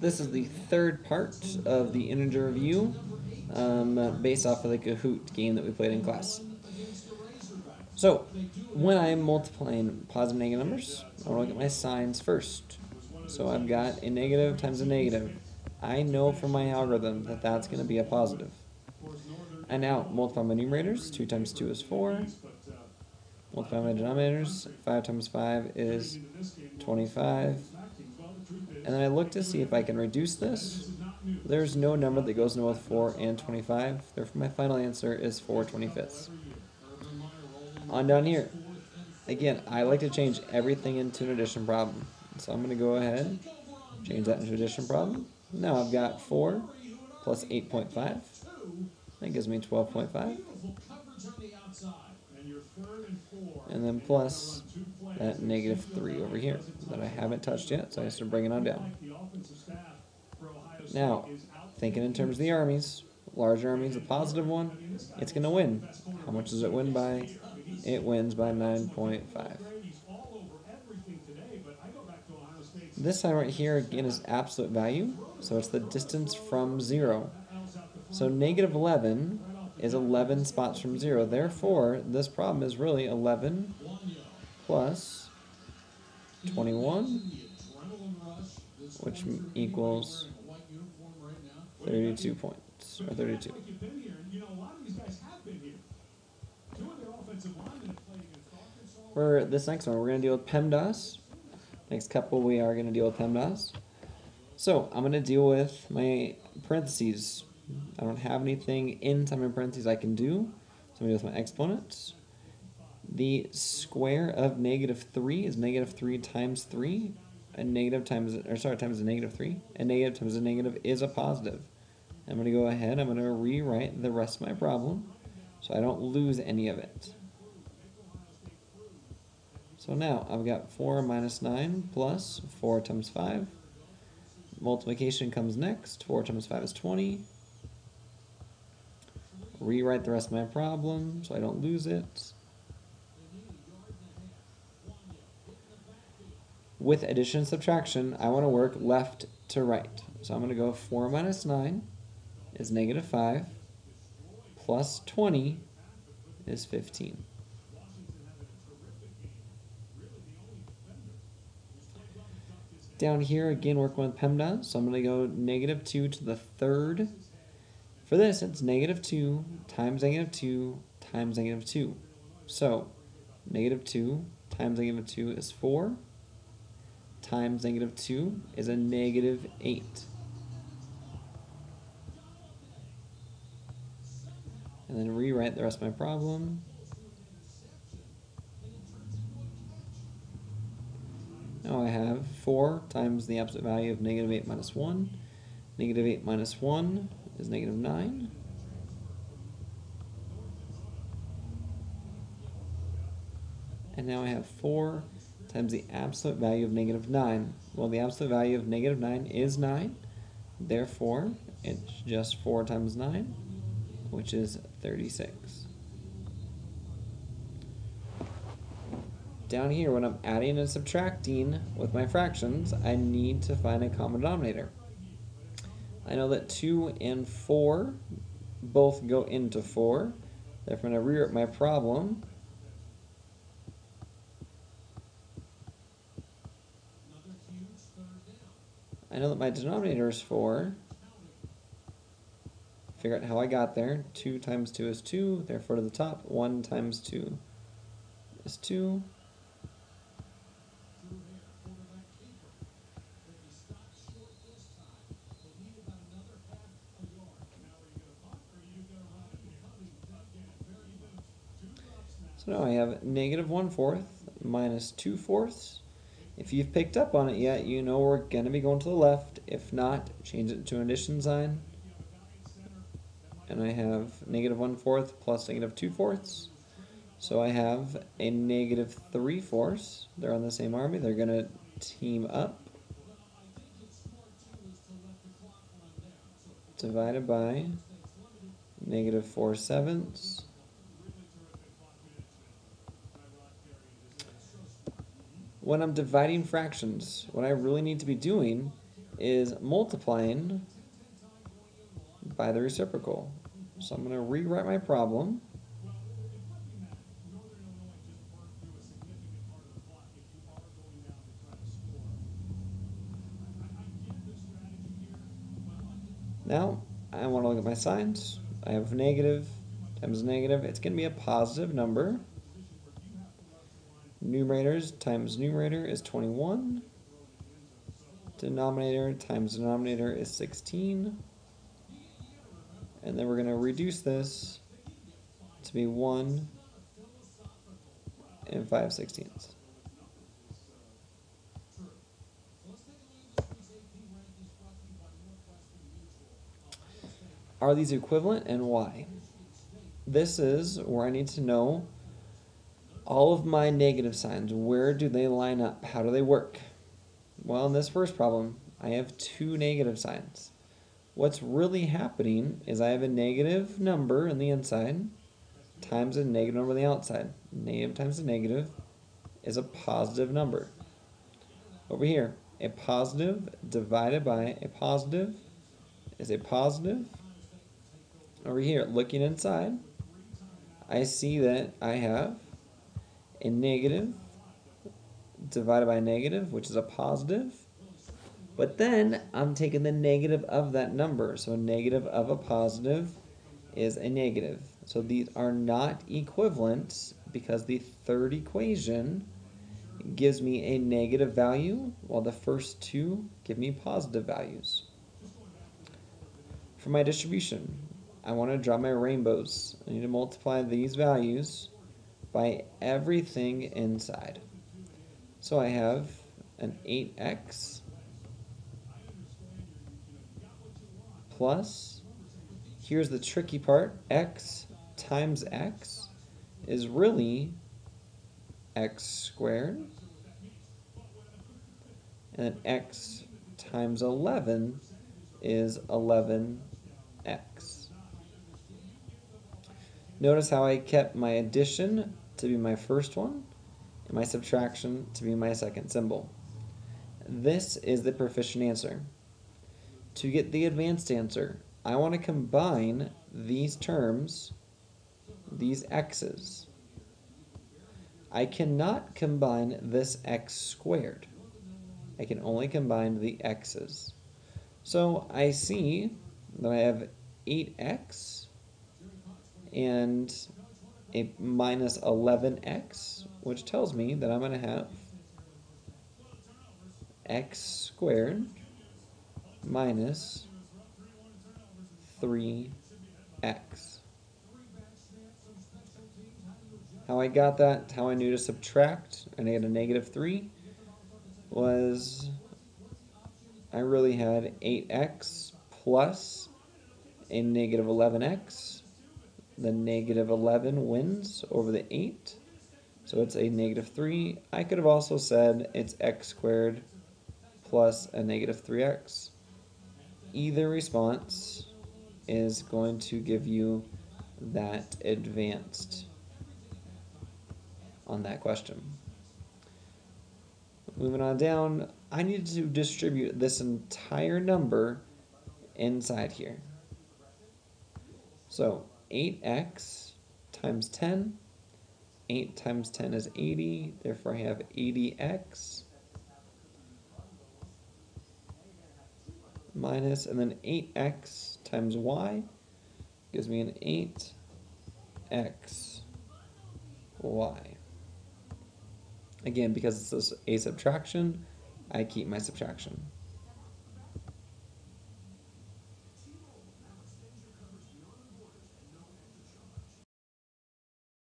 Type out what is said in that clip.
this is the third part of the integer review based off of the Kahoot game that we played in class. So, when I'm multiplying positive and negative numbers, I want to look at my signs first. So I've got a negative times a negative. I know from my algorithm that that's going to be a positive. I now multiply my numerators. 2 times 2 is 4. Multiply my denominators. 5 times 5 is 25. And then I look to see if I can reduce this. There's no number that goes in both 4 and 25. Therefore, my final answer is 4/25. On down here. Again, I like to change everything into an addition problem. So I'm going to go ahead, change that into an addition problem. Now I've got 4 plus 8.5. That gives me 12.5. And then plus that negative 3 over here that I haven't touched yet, so I have to bring it on down. Now, thinking in terms of the armies, large armies, the positive one, it's going to win. How much does it win by? It wins by 9.5. This sign right here, again, is absolute value, so it's the distance from 0. So negative 11 is 11 spots from 0. Therefore, this problem is really 11 plus 21, which equals 32 points, or 32. For this next one, we're going to deal with PEMDAS. Next couple, we are going to deal with PEMDAS. So, I'm going to deal with my parentheses. I don't have anything inside my parentheses I can do. So I'm going to deal with my exponents. The square of negative 3 is negative 3 times 3. And negative times, times a negative 3. And negative times a negative is a positive. I'm going to go ahead, I'm going to rewrite the rest of my problem so I don't lose any of it. So now I've got 4 minus 9 plus 4 times 5. Multiplication comes next. 4 times 5 is 20. Rewrite the rest of my problem so I don't lose it. With addition and subtraction, I want to work left to right. So I'm going to go 4 minus 9 is negative 5 plus 20 is 15. Down here, again, working with PEMDAS, so I'm going to go negative 2 to the third. For this, it's negative 2 times negative 2 times negative 2. So, negative 2 times negative 2 is 4, times negative 2 is a negative 8. And then rewrite the rest of my problem. Now I have 4 times the absolute value of negative 8 minus 1. Negative 8 minus 1 is negative 9. And now I have 4 times the absolute value of negative 9. Well, the absolute value of negative 9 is 9. Therefore, it's just 4 times 9, which is 36. Down here, when I'm adding and subtracting with my fractions, I need to find a common denominator. I know that 2 and 4 both go into 4. Therefore, I'm going to rewrite my problem. I know that my denominator is 4. Figure out how I got there. 2 times 2 is 2. Therefore, to the top, 1 times 2 is 2. So now I have negative 1/4 minus 2/4. If you've picked up on it yet, you know we're going to be going to the left. If not, change it to an addition sign. And I have negative 1/4 plus negative 2/4. So I have a negative 3/4. They're on the same army. They're going to team up. Divided by negative 4/7. When I'm dividing fractions, what I really need to be doing is multiplying by the reciprocal. So I'm going to rewrite my problem. Now, I want to look at my signs. I have negative times negative. It's going to be a positive number. Numerators times numerator is 21. Denominator times denominator is 16. And then we're going to reduce this to be 1 and 5/16. Are these equivalent and why? This is where I need to know all of my negative signs. Where do they line up? How do they work? Well, in this first problem, I have two negative signs. What's really happening is I have a negative number on the inside times a negative number on the outside. Negative times a negative is a positive number. Over here, a positive divided by a positive is a positive. Over here, looking inside, I see that I have a negative divided by a negative, which is a positive. But then I'm taking the negative of that number. So a negative of a positive is a negative. So these are not equivalent because the third equation gives me a negative value while the first two give me positive values. For my distribution, I want to draw my rainbows. I need to multiply these values by everything inside. So I have an 8x plus, here's the tricky part, x times x is really x squared, and then x times 11 is 11x. Notice how I kept my addition to be my first one and my subtraction to be my second symbol. This is the proficient answer. To get the advanced answer, I want to combine these terms, these x's. I cannot combine this x squared. I can only combine the x's. So I see that I have 8x and a minus 11x, which tells me that I'm going to have x squared minus 3x. How I got that, how I knew to subtract, and I had a negative 3, was I really had 8x plus a negative 11x. The negative 11 wins over the 8, so it's a negative 3. I could have also said it's x squared plus a negative 3x. Either response is going to give you that advanced on that question. Moving on down, I need to distribute this entire number inside here. So 8x times 10, 8 times 10 is 80, therefore I have 80x minus, and then 8x times y gives me an 8xy. Again, because this is a subtraction, I keep my subtraction.